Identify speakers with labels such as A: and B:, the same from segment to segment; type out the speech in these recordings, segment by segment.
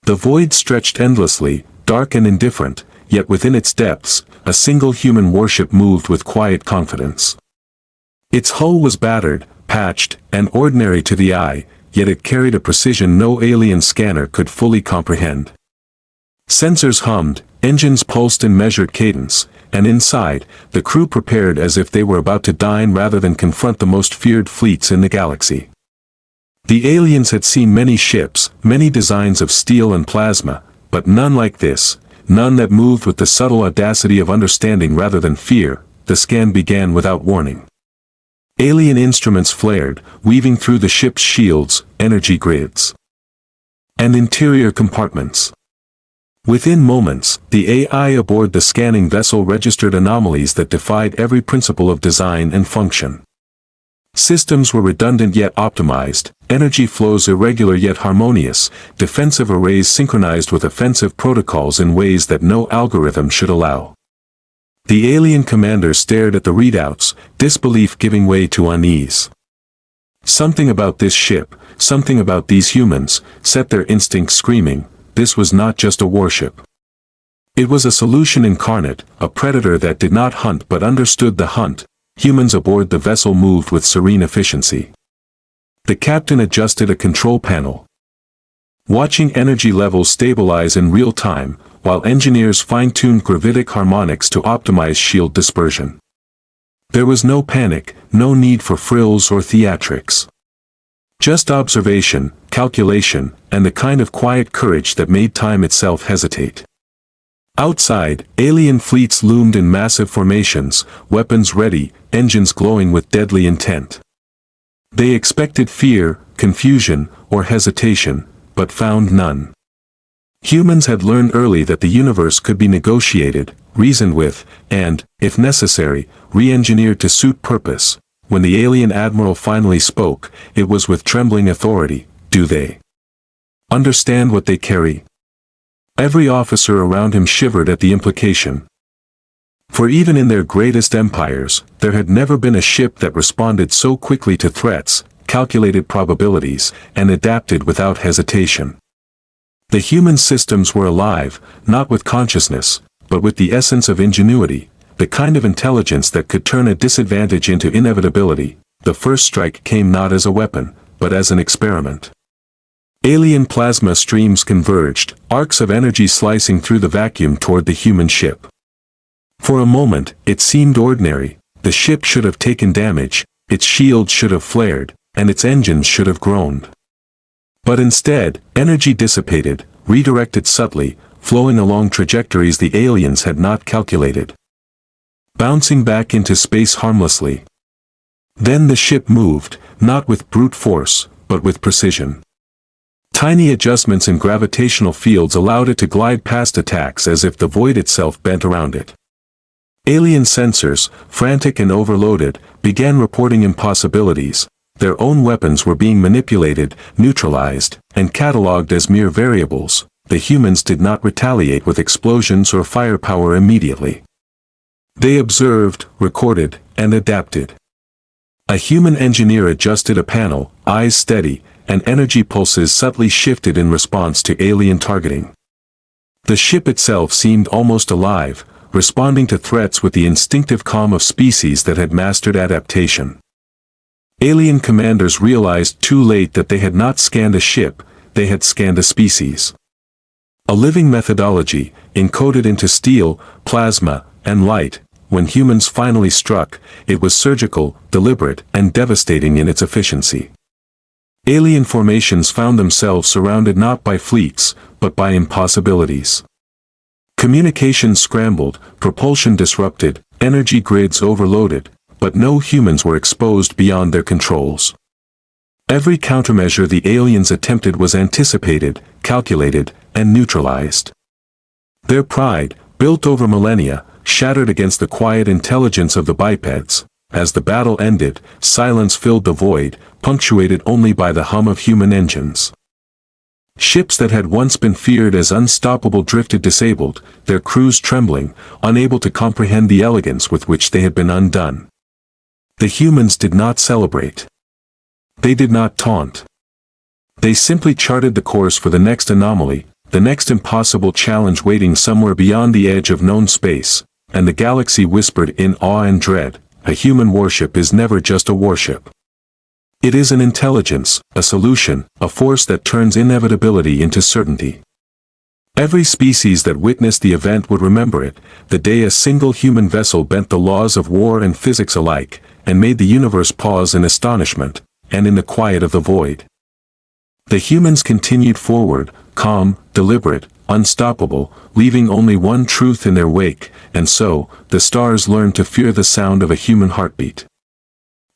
A: The void stretched endlessly, dark and indifferent, yet within its depths, a single human warship moved with quiet confidence. Its hull was battered, patched, and ordinary to the eye, yet it carried a precision no alien scanner could fully comprehend. Sensors hummed, engines pulsed in measured cadence, and inside, the crew prepared as if they were about to dine rather than confront the most feared fleets in the galaxy. The aliens had seen many ships, many designs of steel and plasma, but none like this, none that moved with the subtle audacity of understanding rather than fear. The scan began without warning. Alien instruments flared, weaving through the ship's shields, energy grids, and interior compartments. Within moments, the AI aboard the scanning vessel registered anomalies that defied every principle of design and function. Systems were redundant yet optimized, energy flows irregular yet harmonious, defensive arrays synchronized with offensive protocols in ways that no algorithm should allow. The alien commander stared at the readouts, disbelief giving way to unease. Something about this ship, something about these humans, set their instincts screaming. This was not just a warship. It was a solution incarnate, a predator that did not hunt but understood the hunt. Humans aboard the vessel moved with serene efficiency. The captain adjusted a control panel, watching energy levels stabilize in real time, while engineers fine-tuned gravitic harmonics to optimize shield dispersion. There was no panic, no need for frills or theatrics. Just observation, calculation, and the kind of quiet courage that made time itself hesitate. Outside, alien fleets loomed in massive formations, weapons ready, engines glowing with deadly intent. They expected fear, confusion, or hesitation, but found none. Humans had learned early that the universe could be negotiated, reasoned with, and, if necessary, re-engineered to suit purpose. When the alien admiral finally spoke, it was with trembling authority. Do they understand what they carry? Every officer around him shivered at the implication. For even in their greatest empires, there had never been a ship that responded so quickly to threats, calculated probabilities, and adapted without hesitation. The human systems were alive, not with consciousness, but with the essence of ingenuity, the kind of intelligence that could turn a disadvantage into inevitability. The first strike came not as a weapon, but as an experiment. Alien plasma streams converged, arcs of energy slicing through the vacuum toward the human ship. For a moment, it seemed ordinary. The ship should have taken damage, its shields should have flared, and its engines should have groaned. But instead, energy dissipated, redirected subtly, flowing along trajectories the aliens had not calculated, bouncing back into space harmlessly. Then the ship moved, not with brute force, but with precision. Tiny adjustments in gravitational fields allowed it to glide past attacks as if the void itself bent around it. Alien sensors, frantic and overloaded, began reporting impossibilities. Their own weapons were being manipulated, neutralized, and catalogued as mere variables. The humans did not retaliate with explosions or firepower immediately. They observed, recorded, and adapted. A human engineer adjusted a panel, eyes steady, and energy pulses subtly shifted in response to alien targeting. The ship itself seemed almost alive, responding to threats with the instinctive calm of species that had mastered adaptation. Alien commanders realized too late that they had not scanned a ship, they had scanned a species. A living methodology, encoded into steel, plasma, and light. When humans finally struck, it was surgical, deliberate, and devastating in its efficiency. Alien formations found themselves surrounded not by fleets, but by impossibilities. Communications scrambled, propulsion disrupted, energy grids overloaded, but no humans were exposed beyond their controls. Every countermeasure the aliens attempted was anticipated, calculated, and neutralized. Their pride, built over millennia, shattered against the quiet intelligence of the bipeds. As the battle ended, silence filled the void, punctuated only by the hum of human engines. Ships that had once been feared as unstoppable drifted disabled, their crews trembling, unable to comprehend the elegance with which they had been undone. The humans did not celebrate. They did not taunt. They simply charted the course for the next anomaly, the next impossible challenge waiting somewhere beyond the edge of known space, and the galaxy whispered in awe and dread, a human warship is never just a warship. It is an intelligence, a solution, a force that turns inevitability into certainty. Every species that witnessed the event would remember it, the day a single human vessel bent the laws of war and physics alike, and made the universe pause in astonishment, and in the quiet of the void. The humans continued forward, calm, deliberate, unstoppable, leaving only one truth in their wake, and so, the stars learned to fear the sound of a human heartbeat.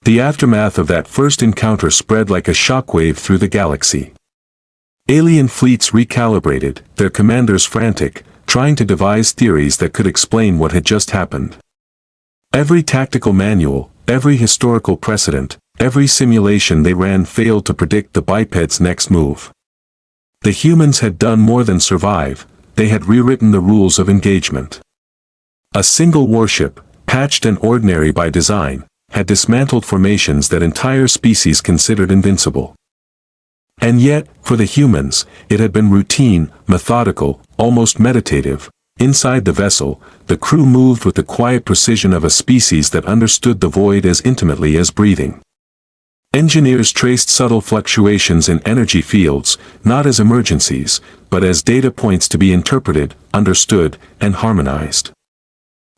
A: The aftermath of that first encounter spread like a shockwave through the galaxy. Alien fleets recalibrated, their commanders frantic, trying to devise theories that could explain what had just happened. Every tactical manual, every historical precedent, every simulation they ran failed to predict the biped's next move. The humans had done more than survive, they had rewritten the rules of engagement. A single warship, patched and ordinary by design, had dismantled formations that entire species considered invincible. And yet, for the humans, it had been routine, methodical, almost meditative. Inside the vessel, the crew moved with the quiet precision of a species that understood the void as intimately as breathing. Engineers traced subtle fluctuations in energy fields, not as emergencies, but as data points to be interpreted, understood, and harmonized.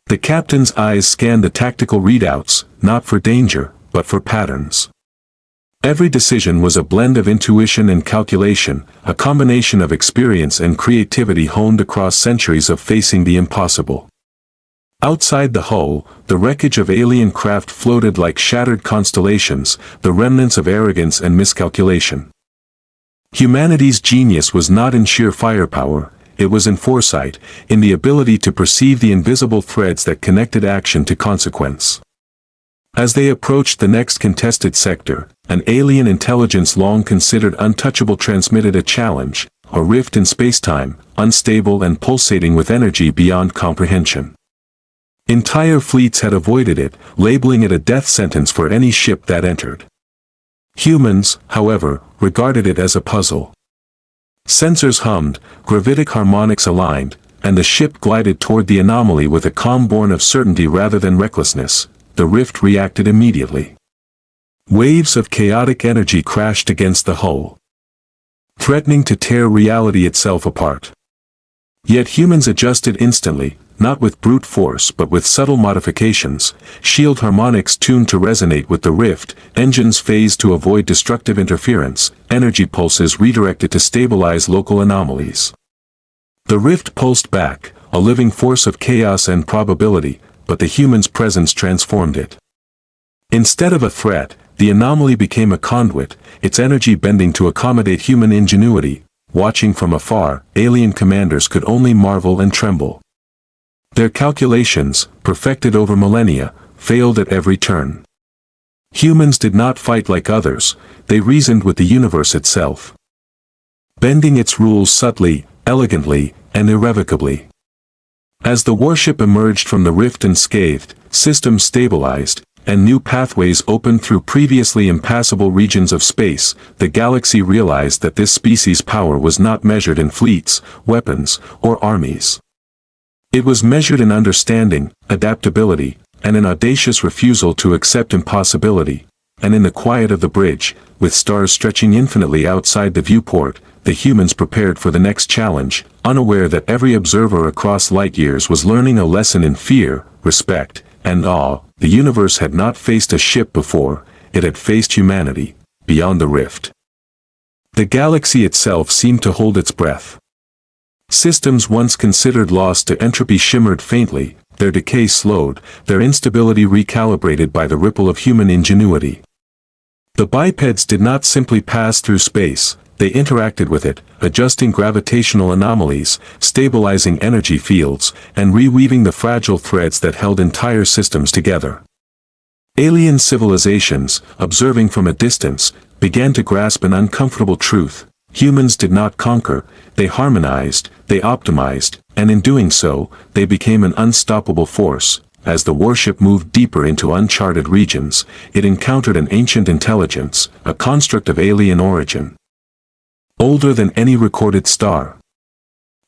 A: The captain's eyes scanned the tactical readouts, not for danger, but for patterns. Every decision was a blend of intuition and calculation, a combination of experience and creativity honed across centuries of facing the impossible. Outside the hull, the wreckage of alien craft floated like shattered constellations, the remnants of arrogance and miscalculation. Humanity's genius was not in sheer firepower, it was in foresight, in the ability to perceive the invisible threads that connected action to consequence. As they approached the next contested sector, an alien intelligence long considered untouchable transmitted a challenge, a rift in spacetime, unstable and pulsating with energy beyond comprehension. Entire fleets had avoided it, labeling it a death sentence for any ship that entered. Humans, however, regarded it as a puzzle. Sensors hummed, gravitic harmonics aligned, and the ship glided toward the anomaly with a calm born of certainty rather than recklessness. The rift reacted immediately. Waves of chaotic energy crashed against the hull, threatening to tear reality itself apart. Yet humans adjusted instantly, not with brute force but with subtle modifications, shield harmonics tuned to resonate with the rift, engines phased to avoid destructive interference, energy pulses redirected to stabilize local anomalies. The rift pulsed back, a living force of chaos and probability, but the human's presence transformed it. Instead of a threat, the anomaly became a conduit, its energy bending to accommodate human ingenuity. Watching from afar, alien commanders could only marvel and tremble. Their calculations, perfected over millennia, failed at every turn. Humans did not fight like others, they reasoned with the universe itself, bending its rules subtly, elegantly, and irrevocably. As the warship emerged from the rift unscathed, systems stabilized, and new pathways opened through previously impassable regions of space, the galaxy realized that this species' power was not measured in fleets, weapons, or armies. It was measured in understanding, adaptability, and an audacious refusal to accept impossibility. And in the quiet of the bridge, with stars stretching infinitely outside the viewport, the humans prepared for the next challenge, unaware that every observer across light years was learning a lesson in fear, respect, and awe. The universe had not faced a ship before, it had faced humanity, beyond the rift. The galaxy itself seemed to hold its breath. Systems once considered lost to entropy shimmered faintly, their decay slowed, their instability recalibrated by the ripple of human ingenuity. The bipeds did not simply pass through space, they interacted with it, adjusting gravitational anomalies, stabilizing energy fields, and reweaving the fragile threads that held entire systems together. Alien civilizations, observing from a distance, began to grasp an uncomfortable truth. Humans did not conquer, they harmonized, they optimized, and in doing so, they became an unstoppable force. As the warship moved deeper into uncharted regions, it encountered an ancient intelligence, a construct of alien origin, older than any recorded star.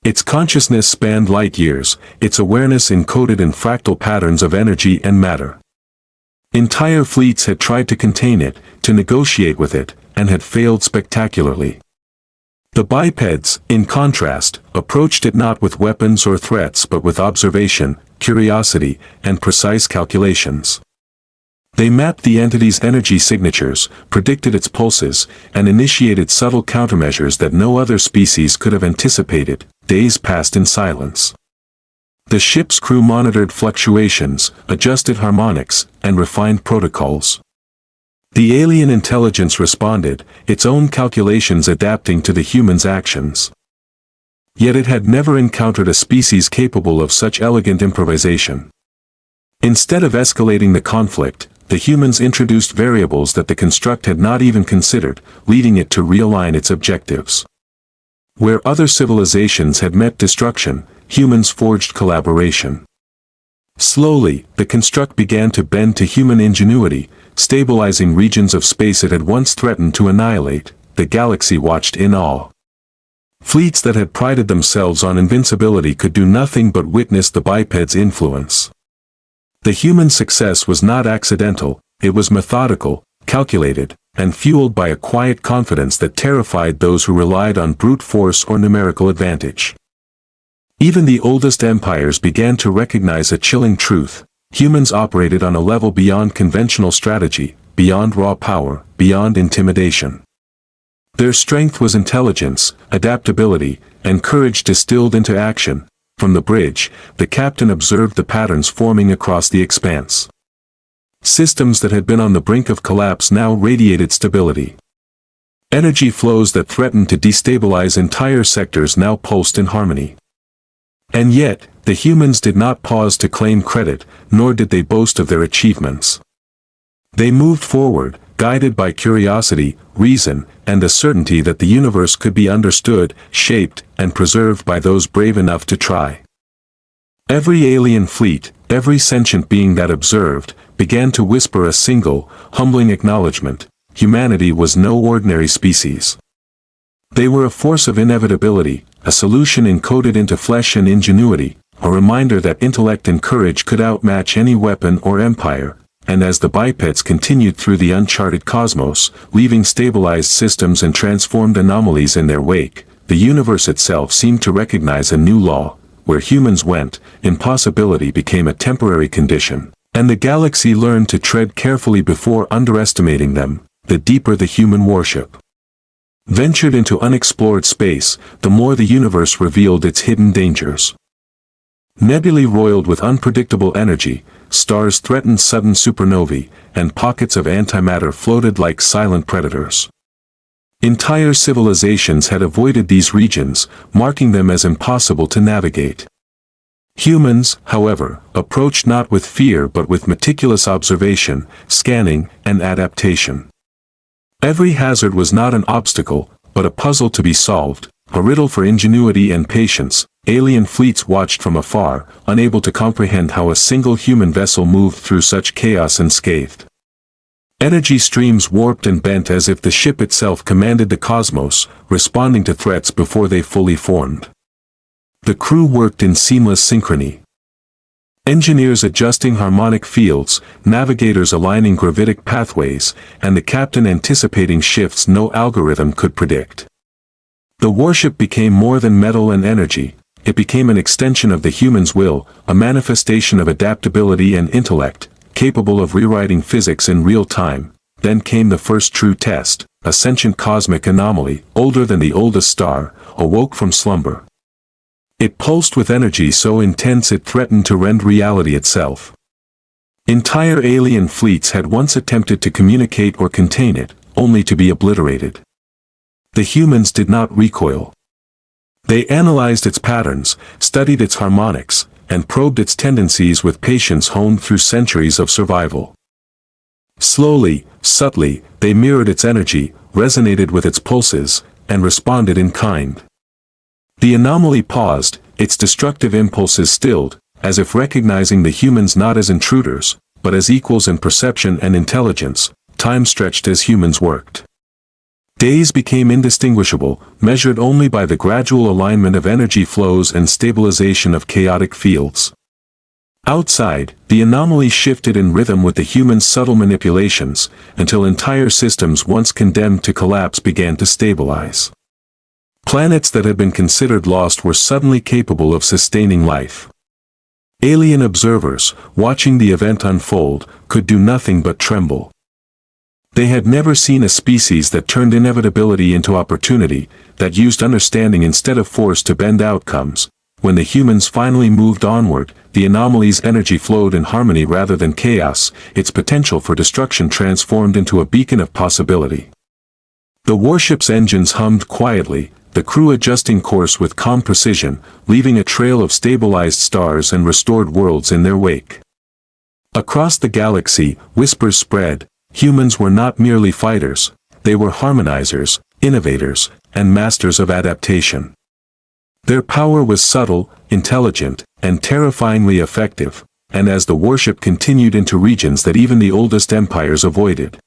A: Its consciousness spanned light years, its awareness encoded in fractal patterns of energy and matter. Entire fleets had tried to contain it, to negotiate with it, and had failed spectacularly. The bipeds, in contrast, approached it not with weapons or threats but with observation, curiosity, and precise calculations. They mapped the entity's energy signatures, predicted its pulses, and initiated subtle countermeasures that no other species could have anticipated. Days passed in silence. The ship's crew monitored fluctuations, adjusted harmonics, and refined protocols. The alien intelligence responded, its own calculations adapting to the human's actions. Yet it had never encountered a species capable of such elegant improvisation. Instead of escalating the conflict, the humans introduced variables that the construct had not even considered, leading it to realign its objectives. Where other civilizations had met destruction, humans forged collaboration. Slowly, the construct began to bend to human ingenuity, stabilizing regions of space it had once threatened to annihilate. The galaxy watched in awe. Fleets that had prided themselves on invincibility could do nothing but witness the biped's influence. The human success was not accidental, it was methodical, calculated, and fueled by a quiet confidence that terrified those who relied on brute force or numerical advantage. Even the oldest empires began to recognize a chilling truth: humans operated on a level beyond conventional strategy, beyond raw power, beyond intimidation. Their strength was intelligence, adaptability, and courage distilled into action. From the bridge, the captain observed the patterns forming across the expanse. Systems that had been on the brink of collapse now radiated stability. Energy flows that threatened to destabilize entire sectors now pulsed in harmony. And yet, the humans did not pause to claim credit, nor did they boast of their achievements. They moved forward, guided by curiosity, reason, and the certainty that the universe could be understood, shaped, and preserved by those brave enough to try. Every alien fleet, every sentient being that observed, began to whisper a single, humbling acknowledgement: humanity was no ordinary species. They were a force of inevitability, a solution encoded into flesh and ingenuity, a reminder that intellect and courage could outmatch any weapon or empire. And as the bipeds continued through the uncharted cosmos, leaving stabilized systems and transformed anomalies in their wake, the universe itself seemed to recognize a new law: where humans went, impossibility became a temporary condition, and the galaxy learned to tread carefully before underestimating them. The deeper the human worship ventured into unexplored space, the more the universe revealed its hidden dangers. Nebulae roiled with unpredictable energy, stars threatened sudden supernovae, and pockets of antimatter floated like silent predators. Entire civilizations had avoided these regions, marking them as impossible to navigate. Humans, however, approached not with fear but with meticulous observation, scanning, and adaptation. Every hazard was not an obstacle, but a puzzle to be solved, a riddle for ingenuity and patience. Alien fleets watched from afar, unable to comprehend how a single human vessel moved through such chaos unscathed. Energy streams warped and bent as if the ship itself commanded the cosmos, responding to threats before they fully formed. The crew worked in seamless synchrony. Engineers adjusting harmonic fields, navigators aligning gravitic pathways, and the captain anticipating shifts no algorithm could predict. The warship became more than metal and energy. It became an extension of the human's will, a manifestation of adaptability and intellect, capable of rewriting physics in real time. Then came the first true test: a sentient cosmic anomaly, older than the oldest star, awoke from slumber. It pulsed with energy so intense it threatened to rend reality itself. Entire alien fleets had once attempted to communicate or contain it, only to be obliterated. The humans did not recoil. They analyzed its patterns, studied its harmonics, and probed its tendencies with patience honed through centuries of survival. Slowly, subtly, they mirrored its energy, resonated with its pulses, and responded in kind. The anomaly paused, its destructive impulses stilled, as if recognizing the humans not as intruders, but as equals in perception and intelligence. Time stretched as humans worked. Days became indistinguishable, measured only by the gradual alignment of energy flows and stabilization of chaotic fields. Outside, the anomaly shifted in rhythm with the human subtle manipulations, until entire systems once condemned to collapse began to stabilize. Planets that had been considered lost were suddenly capable of sustaining life. Alien observers, watching the event unfold, could do nothing but tremble. They had never seen a species that turned inevitability into opportunity, that used understanding instead of force to bend outcomes. When the humans finally moved onward, the anomaly's energy flowed in harmony rather than chaos, its potential for destruction transformed into a beacon of possibility. The warship's engines hummed quietly, the crew adjusting course with calm precision, leaving a trail of stabilized stars and restored worlds in their wake. Across the galaxy, whispers spread. Humans were not merely fighters, they were harmonizers, innovators, and masters of adaptation. Their power was subtle, intelligent, and terrifyingly effective, and as the warship continued into regions that even the oldest empires avoided,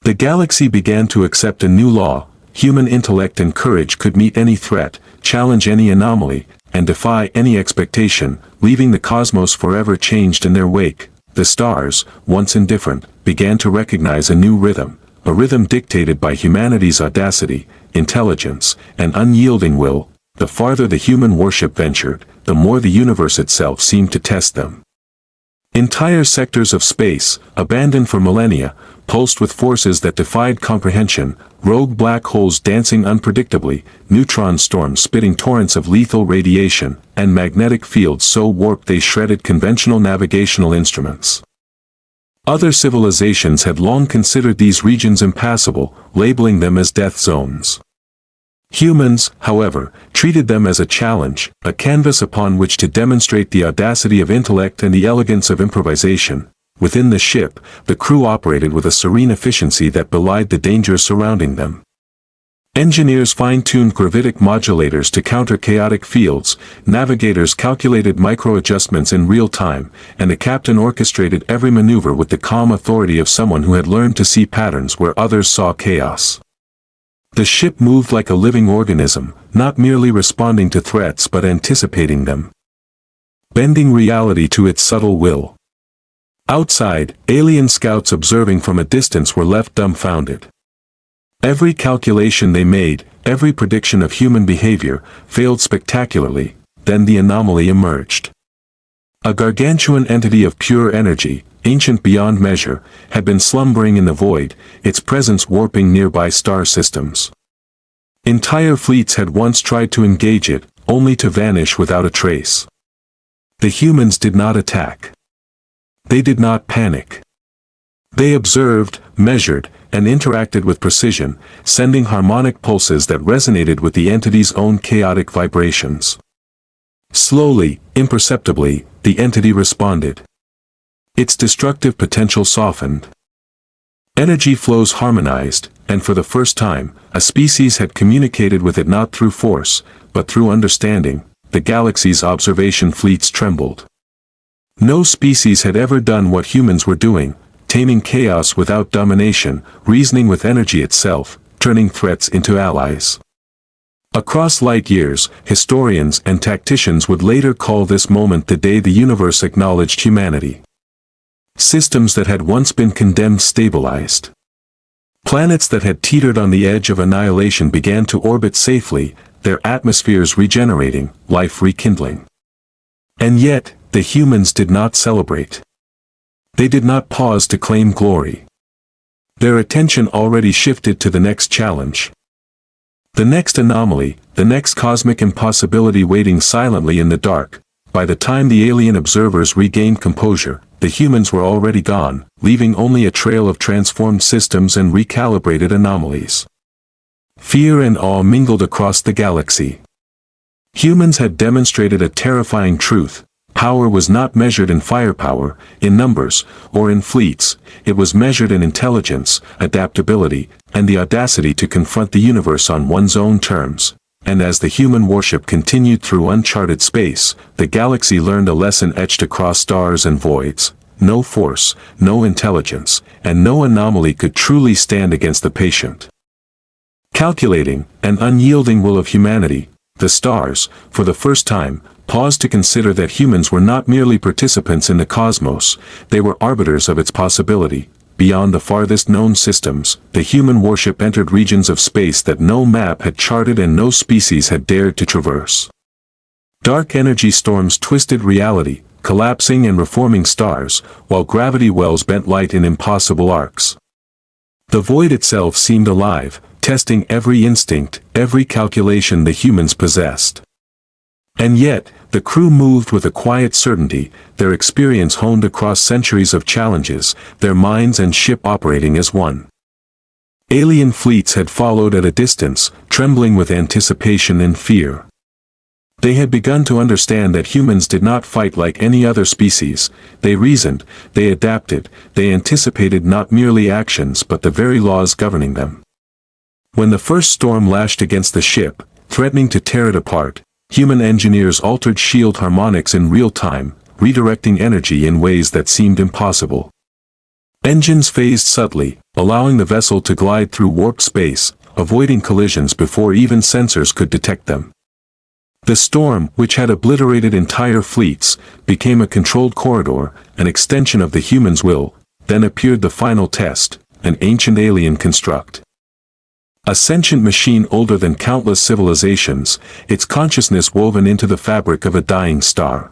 A: the galaxy began to accept a new law: human intellect and courage could meet any threat, challenge any anomaly, and defy any expectation, leaving the cosmos forever changed in their wake. The stars, once indifferent, began to recognize a new rhythm, a rhythm dictated by humanity's audacity, intelligence, and unyielding will. The farther the human warship ventured, the more the universe itself seemed to test them. Entire sectors of space, abandoned for millennia, pulsed with forces that defied comprehension, rogue black holes dancing unpredictably, neutron storms spitting torrents of lethal radiation, and magnetic fields so warped they shredded conventional navigational instruments. Other civilizations had long considered these regions impassable, labeling them as death zones. Humans, however, treated them as a challenge, a canvas upon which to demonstrate the audacity of intellect and the elegance of improvisation. Within the ship, the crew operated with a serene efficiency that belied the dangers surrounding them. Engineers fine-tuned gravitic modulators to counter chaotic fields, navigators calculated micro-adjustments in real time, and the captain orchestrated every maneuver with the calm authority of someone who had learned to see patterns where others saw chaos. The ship moved like a living organism, not merely responding to threats but anticipating them, bending reality to its subtle will. Outside, alien scouts observing from a distance were left dumbfounded. Every calculation they made, every prediction of human behavior, failed spectacularly. Then the anomaly emerged. A gargantuan entity of pure energy, ancient beyond measure, had been slumbering in the void, its presence warping nearby star systems. Entire fleets had once tried to engage it, only to vanish without a trace. The humans did not attack. They did not panic. They observed, measured, and interacted with precision, sending harmonic pulses that resonated with the entity's own chaotic vibrations. Slowly, imperceptibly, the entity responded. Its destructive potential softened. Energy flows harmonized, and for the first time, a species had communicated with it not through force, but through understanding. The galaxy's observation fleets trembled. No species had ever done what humans were doing, taming chaos without domination, reasoning with energy itself, turning threats into allies. Across light years, historians and tacticians would later call this moment the day the universe acknowledged humanity. Systems that had once been condemned stabilized. Planets that had teetered on the edge of annihilation began to orbit safely, their atmospheres regenerating, life rekindling. And yet, the humans did not celebrate. They did not pause to claim glory. Their attention already shifted to the next challenge. The next anomaly, the next cosmic impossibility waiting silently in the dark. By the time the alien observers regained composure, the humans were already gone, leaving only a trail of transformed systems and recalibrated anomalies. Fear and awe mingled across the galaxy. Humans had demonstrated a terrifying truth. Power was not measured in firepower, in numbers, or in fleets. It was measured in intelligence, adaptability, and the audacity to confront the universe on one's own terms. And as the human warship continued through uncharted space, the galaxy learned a lesson etched across stars and voids. No force, no intelligence, and no anomaly could truly stand against the patient, Calculating and unyielding will of humanity, the stars, for the first time, paused to consider that humans were not merely participants in the cosmos, they were arbiters of its possibility. Beyond the farthest known systems, the human warship entered regions of space that no map had charted and no species had dared to traverse. Dark energy storms twisted reality, collapsing and reforming stars, while gravity wells bent light in impossible arcs. The void itself seemed alive, testing every instinct, every calculation the humans possessed. And yet, the crew moved with a quiet certainty, their experience honed across centuries of challenges, their minds and ship operating as one. Alien fleets had followed at a distance, trembling with anticipation and fear. They had begun to understand that humans did not fight like any other species. They reasoned, they adapted, they anticipated not merely actions but the very laws governing them. When the first storm lashed against the ship, threatening to tear it apart, human engineers altered shield harmonics in real time, redirecting energy in ways that seemed impossible. Engines phased subtly, allowing the vessel to glide through warp space, avoiding collisions before even sensors could detect them. The storm, which had obliterated entire fleets, became a controlled corridor, an extension of the human's will. Then appeared the final test, an ancient alien construct. A sentient machine older than countless civilizations, its consciousness woven into the fabric of a dying star.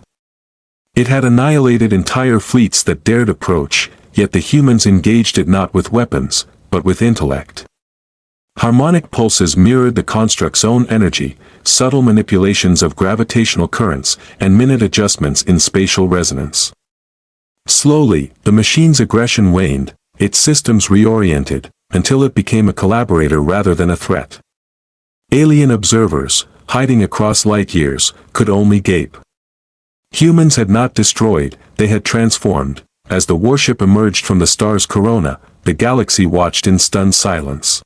A: It had annihilated entire fleets that dared approach, yet the humans engaged it not with weapons, but with intellect. Harmonic pulses mirrored the construct's own energy, subtle manipulations of gravitational currents, and minute adjustments in spatial resonance. Slowly, the machine's aggression waned, its systems reoriented, until it became a collaborator rather than a threat. Alien observers, hiding across light years, could only gape. Humans had not destroyed, they had transformed. As the warship emerged from the star's corona, the galaxy watched in stunned silence.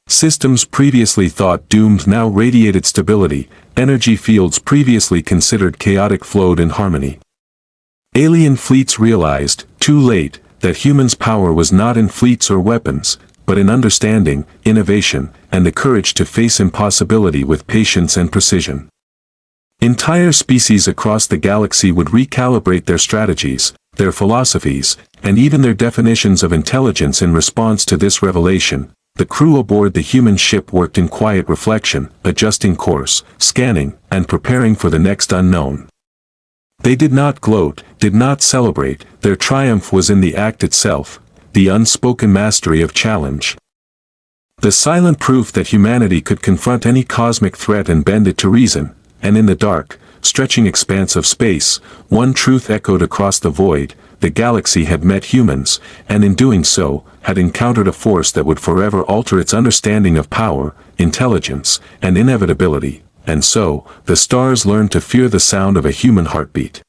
A: Systems previously thought doomed now radiated stability, energy fields previously considered chaotic flowed in harmony. Alien fleets realized, too late, that humans' power was not in fleets or weapons, but in understanding, innovation, and the courage to face impossibility with patience and precision. Entire species across the galaxy would recalibrate their strategies, their philosophies, and even their definitions of intelligence in response to this revelation. The crew aboard the human ship worked in quiet reflection, adjusting course, scanning, and preparing for the next unknown. They did not gloat, did not celebrate, their triumph was in the act itself, the unspoken mastery of challenge. The silent proof that humanity could confront any cosmic threat and bend it to reason, and in the dark, stretching expanse of space, one truth echoed across the void: the galaxy had met humans, and in doing so, had encountered a force that would forever alter its understanding of power, intelligence, and inevitability. And so, the stars learned to fear the sound of a human heartbeat.